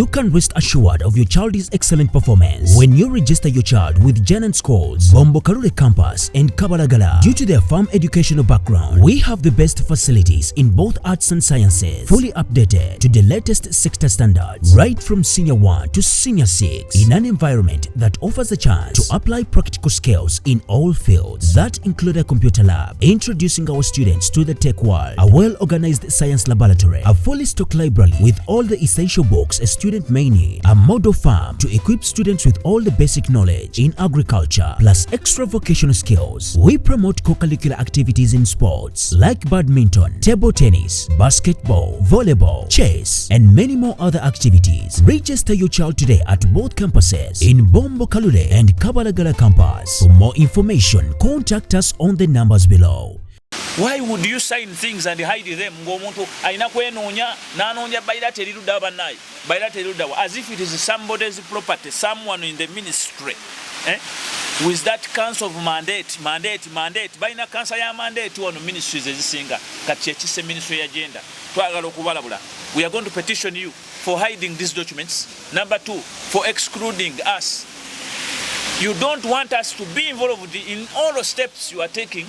You can rest assured of your child's excellent performance when you register your child with Janan Schools, Bombo Kalule Campus and Kabalagala. Due to their firm educational background, we have the best facilities in both arts and sciences, fully updated to the latest sector standards, right from Senior 1 to Senior 6, in an environment that offers a chance to apply practical skills in all fields. That include a computer lab, introducing our students to the tech world, a well-organized science laboratory, a fully stocked library with all the essential books a student may need, a model farm to equip students with all the basic knowledge in agriculture, plus extra vocational skills. We promote co-curricular activities in sports like badminton, table tennis, basketball, volleyball, chess, and many more other activities. Register your child today at both campuses in Bombo Kalule and Kabalagala campus. For more information, contact us on the numbers below. Why would you sign things and hide them? Ngomuntu aina kwenonya nanonya bilateral ludda banai bilateral ludda as if it is somebody's property, someone in the ministry, with that council of mandate baina council ya mandate ono ministries ezisinga kati ekise ministry agenda twagala okubalabula. We are going to petition you for hiding these documents. Number 2, for excluding us. You don't want us to be involved in all the steps you are taking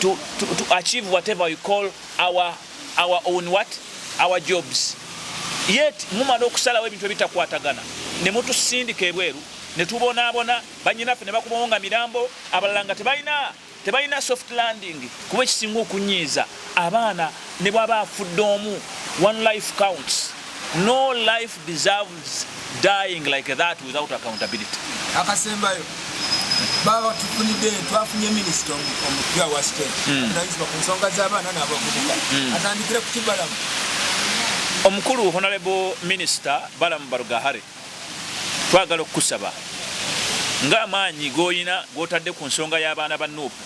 to achieve whatever you call our own our jobs. Yet mumala okusalawo ebintu ebitakwatagana ne mutusindika ebweru ne tubonaabona banyinaffe ne bakubonga mirambo abalala nga tebalina soft landing kuba ekisinga okunyiiza abaana ne bwaba afudde omu. One life counts. No life deserves dying like that without accountability. Akasembayo baba tufunide twafunye minister omuppya wa state nayizwa ku nsonga z'abaana n'abavubuka atandikire ku Balaamu. Omukulu honorable minister Balaamu Barugahare, twagala okukusaba ng'amaanyi g'oyina g'otadde ku nsonga y'abaana ba Nuupu,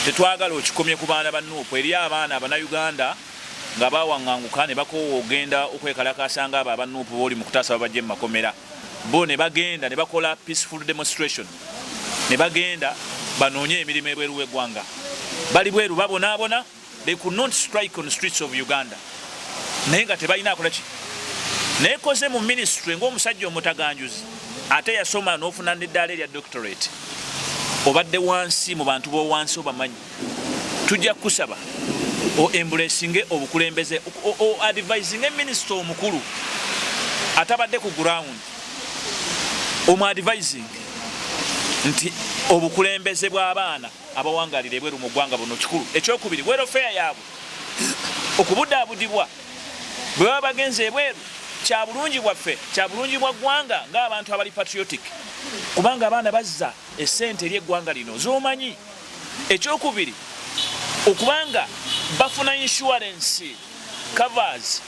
tetwagala okikomye ku baana ba Nuupu eri abaana abannayuganda nga bawaŋŋanguka ne bakoowa ogenda okwekalakaasa ng'abo aba Nuupu booli mu kutaasa babajje mu makomera. Bo ne bagenda ne bakola peaceful demonstration, ne bagenda banoonye emirimu ebweru w'eggwanga. Bali bweru babonaabona, they could not strike on the streets of Uganda. Naye nga tebalina akola ki? Naye koze mu ministry ng'omusajja omutaganjuzi ate yasoma n'ofuna n'eddaala erya doctorate. Obadde wansi mu bantu b'owansi obamanyi. Tujja kusaba o embracinge obukulembeze o advising a minister omukulu atabadde ku ground omu advising nti obukulembeze bw'abaana abawangalira ebweru mu ggwanga buno kikulu. Ekyokubiri, welfare yaabwe okubudaabudibwa bwe baba bagenze ebweru kya bulungi bwaffe, kya bulungi bwa ggwanga ng'abantu abali patriotic, kubanga abaana bazza essente eri eggwanga lino z'omanyi. Ekyokubiri, okubanga bafuna insurance covers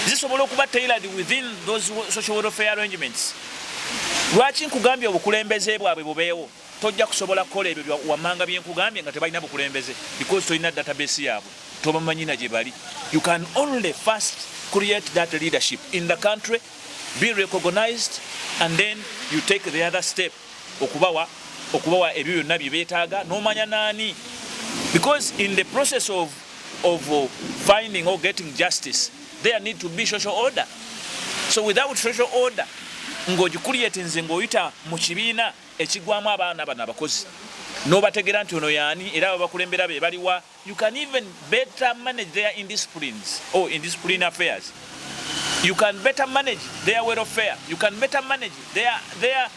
zisobola okuba tailored within those social welfare arrangements. Lwaki nkugambye obukulembeze bwabwe bubeewo? Tojja kusobola kukola ebyo wammanga bye nkugambye nga tebalina bukulembeze, because tolina database yaabwe, tobamanyina gye bali. You can only first create that leadership in the country, be recognized, and then you take the other step okubawa ebyo byonna bye beetaaga n'omanya naani. Because in the process of finding or getting justice, there need to be social order. So without social order, ng'ogikuliyetinze ng'oyita mu kibiina ekigwamu abaana bano abakozi n'obategera nti ono yaani era abakulembera be baliwa, you can even better manage their indisciplines or indiscipline affairs. You can better manage their welfare. You can better manage their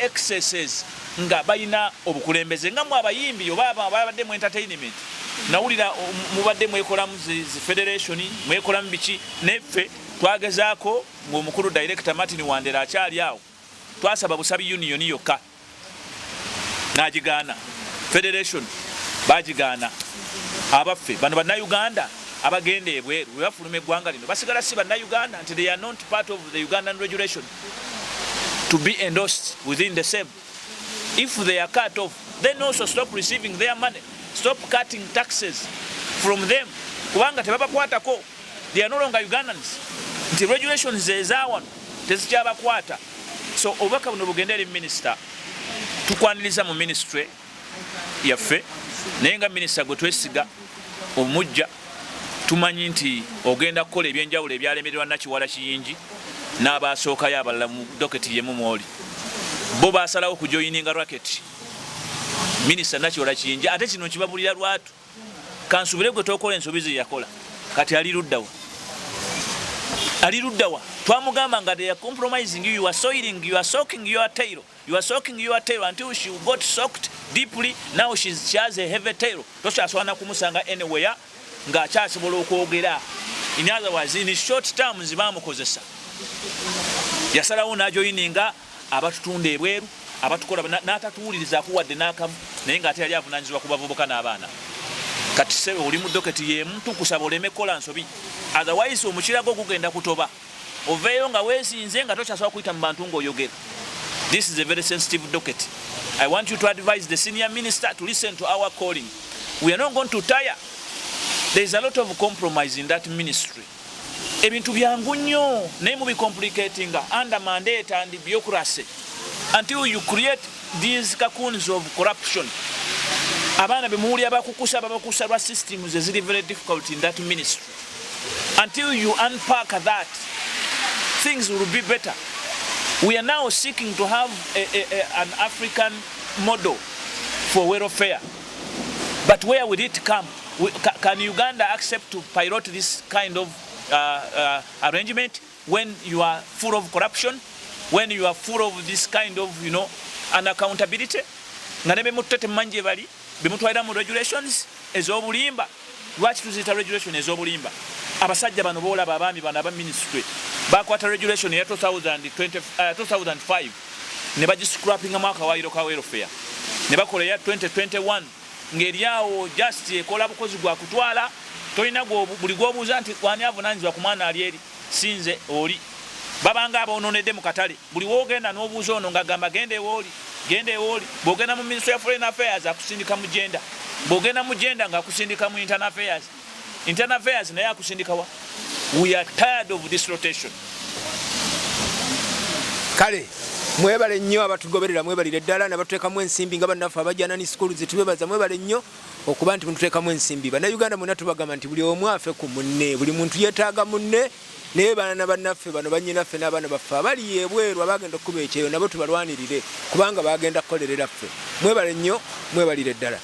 excesses nga balina obukulembeze nga mu abayimbi oba babadde mu entertainment. Nawulira mubadde mwekolamu zi federation mwekolamu biki, neffe twagezaako ng'omukulu director Martin Wandera akyali awo twasaba busabi union yokka n'agigaana, federation bagigaana. Abaffe bano bannayuganda abagenda ebweru bwe bafuluma eggwanga lino basigala si bannayuganda nti they are not part of the Ugandan regulation to be endorsed within the same. If they are cut off, then also stop receiving their money. Stop cutting taxes from them. Kubanga tebabakwatako, they are no longer Ugandans. Nti regulations ezawano tezikyabakwata. So obubaka buno bugenda eri minister, tukwaniriza mu ministry yaffe naye nga minister gwe twesiga omujja tumanyi nti ogenda kukola ebyenjawulo ebyalemererwa Nakiwala Kiyingi n'abaasookayo abalala mu doketi yemu mwoli bo baasalawo kujoyininga racket Minista Nakiwala Kiyingi ate kino kibabulira lwatu kansubire gwe tokola ensobi ze yakola kati ali luddawa twamugamba nga they are compromising you are soiling you are soaking your tail until she got soaked deeply now she has a heavy tail tokyaswana kumusanga anywhere nga akyasobola okwogera in other words in short terms bamukozesa yasalawo n'ajoyininga abatutunda ebweru abatukola n'atatuwuliriza akuwadde n'akamu naye ng'ate yali avunaanyizibwa ku bavubuka n'abaana kati sebe oli mu doketi yemu tukusaba oleme kola nsobi otherwise omukirago gugenda kutoba oveeyo nga weesinze nga tokyasobola kuyita mu bantu ng'oyogera. This is a very sensitive docket. I want you to advise the senior minister to listen to our calling. We are not going to tire. There is a lot of compromise in that ministry. Ebintu byangu nnyo naye mubicomplicating under mandate and bureaucracy until you create these cocoons of corruption. Abaana bemuwulira bakukusa lwa systems eziri very difficult in that ministry. Until you unpack that, things will be better. We are now seeking to have an African model for welfare. But where will it come? Can Uganda accept to pilot this kind of arrangement when you are full of corruption, when you are full of this kind of, unaccountability? Nganebe mutete manje bali, bimutwaira mu regulations ezobulimba. Lwaki tuzita regulation ezobulimba? Abasajja bano boolaba abaami bano aba Ministule bakwata regulation ya 2005 ne bagiscrappinga mwaka wairo ka welfare ne bakola ya 2021 ng'eryawo just ekola bukozi gwa kutwala tolina buli gwobuuza nti wani avunaanyizibwa ku mwana ali eri sinze oli babanga aboononedde mu katale buli woogenda n'obuuza ono ng'agamba genda ewooli bw'ogenda mu Ministry of Foreign Affairs akusindika mu genda bw'ogenda mu genda ng'akusindika mu Internal Affairs naye akusindikawa. We are tired of this rotation. Kale mwebale nnyo abatugoberera mwebalire ddala n'abatuteekamu ensimbi nga bannaffe abajjanani school zetubebaza mwebale nnyo okuba nti mututeekamu ensimbi. Bannayuganda mwena tubagamba nti buli omu afe ku munne, buli muntu yeetaaga munne, naye baana bannaffe bano bannyinaffe n'abaana baffe abali ebweru abagenda okukuba ekyeyo nabo tubalwanirire kubanga bagenda kukolerera ffe. Mwebale nnyo mwebalire ddala.